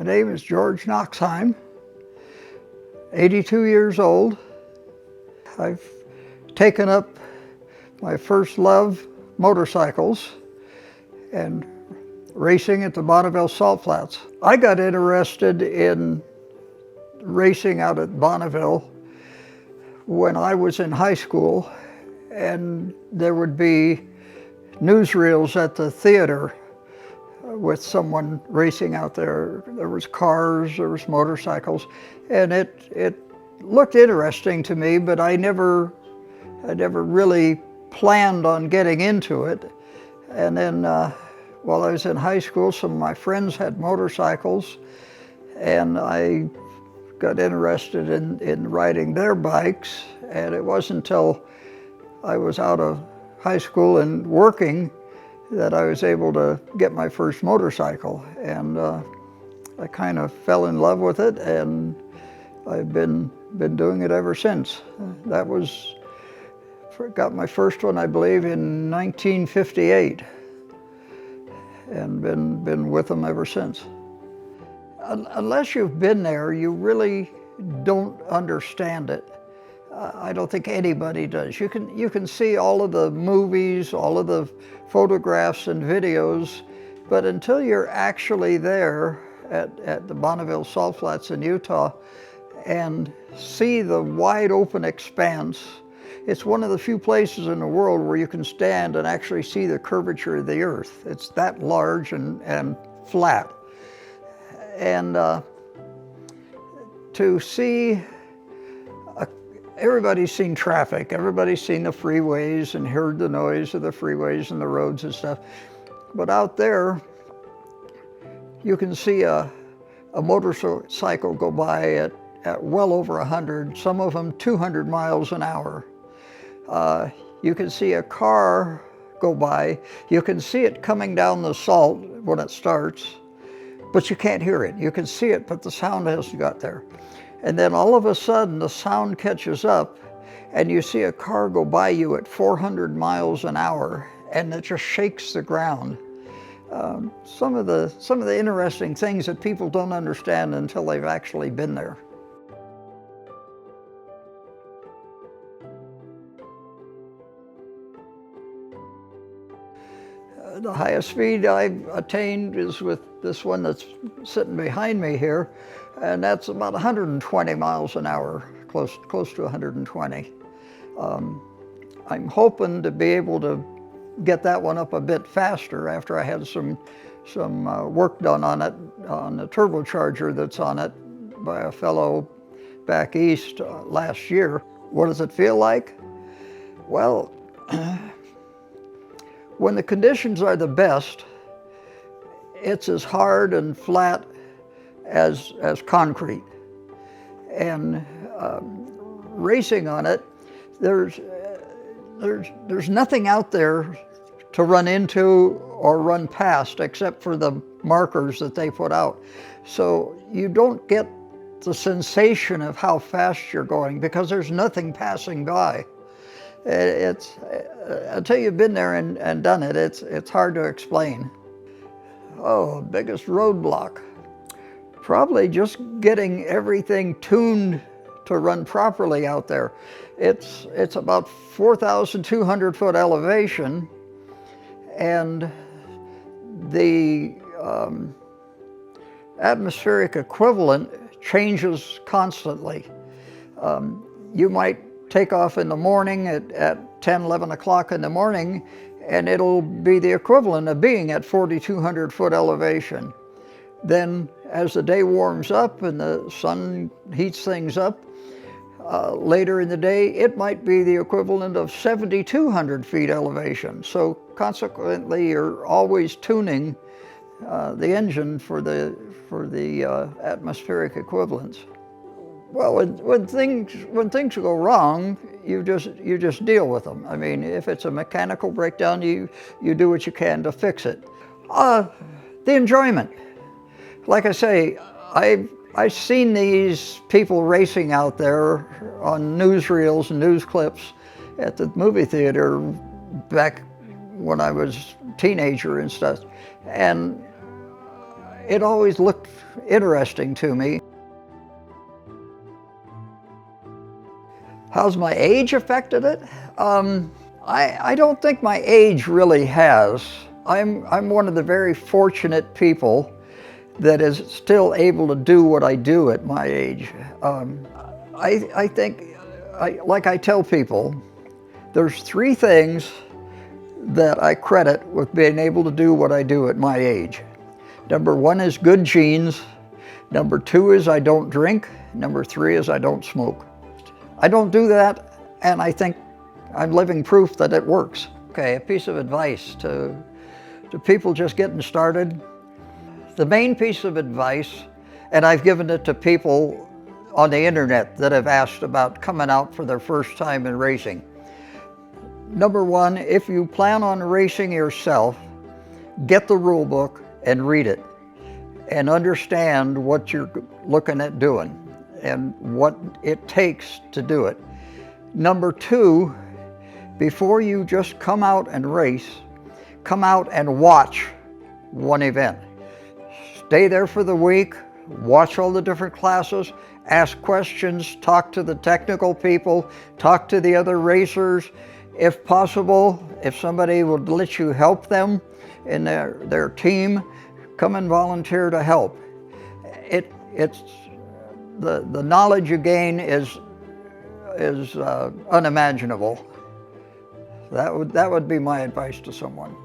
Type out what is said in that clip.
My name is George Nachtsheim, 82 years old. I've taken up my first love, motorcycles, and racing at the Bonneville Salt Flats. I got interested in racing out at Bonneville when I was in high school, and there would be newsreels at the theater with someone racing out there. There was cars, there was motorcycles, and it looked interesting to me, but I never really planned on getting into it. And then while I was in high school, some of my friends had motorcycles, and I got interested in riding their bikes. And it wasn't until I was out of high school and working that I was able to get my first motorcycle. And I kind of fell in love with it, and I've been doing it ever since. Got my first one, I believe, in 1958, and been with them ever since. Unless you've been there, you really don't understand it. I don't think anybody does. You can see all of the movies, all of the photographs and videos, but until you're actually there at the Bonneville Salt Flats in Utah and see the wide open expanse, it's one of the few places in the world where you can stand and actually see the curvature of the earth. It's that large and flat. And to see, everybody's seen traffic, everybody's seen the freeways and heard the noise of the freeways and the roads and stuff. But out there, you can see a motorcycle go by at well over 100, some of them 200 miles an hour. You can see a car go by. You can see it coming down the salt when it starts, but you can't hear it. You can see it, but the sound hasn't got there. And then all of a sudden, the sound catches up, and you see a car go by you at 400 miles an hour, and it just shakes the ground. Some of the interesting things that people don't understand until they've actually been there. The highest speed I've attained is with this one that's sitting behind me here, and that's about 120 miles an hour, close to 120. I'm hoping to be able to get that one up a bit faster after I had some work done on it, on the turbocharger that's on it by a fellow back east last year. What does it feel like? Well, when the conditions are the best, it's as hard and flat as concrete. And racing on it, there's nothing out there to run into or run past except for the markers that they put out. So you don't get the sensation of how fast you're going because there's nothing passing by. It's until you've been there and done it, it's hard to explain. Oh, biggest roadblock. Probably just getting everything tuned to run properly out there. It's about 4,200 foot elevation, and the atmospheric equivalent changes constantly. You might take off in the morning at 10, 11 o'clock in the morning, and it'll be the equivalent of being at 4,200 foot elevation. Then as the day warms up and the sun heats things up, later in the day, it might be the equivalent of 7,200 feet elevation. So consequently, you're always tuning the engine for the atmospheric equivalence. Well, when things go wrong, you just deal with them. I mean, if it's a mechanical breakdown, you do what you can to fix it. The enjoyment. Like I say, I've seen these people racing out there on newsreels and news clips at the movie theater back when I was a teenager and stuff. And it always looked interesting to me. How's my age affected it? I don't think my age really has. I'm one of the very fortunate people that is still able to do what I do at my age. I think, like I tell people, there's 3 things that I credit with being able to do what I do at my age. Number 1 is good genes. Number 2 is I don't drink. Number 3 is I don't smoke. I don't do that, and I think I'm living proof that it works. Okay, a piece of advice to people just getting started. The main piece of advice, and I've given it to people on the internet that have asked about coming out for their first time in racing. Number 1, if you plan on racing yourself, get the rule book and read it and understand what you're looking at doing and what it takes to do it. Number 2, before you just come out and race, come out and watch one event. Stay there for the week, watch all the different classes, ask questions, talk to the technical people, talk to the other racers. If possible, if somebody would let you help them in their team, come and volunteer to help. It's the knowledge you gain is unimaginable. That would be my advice to someone.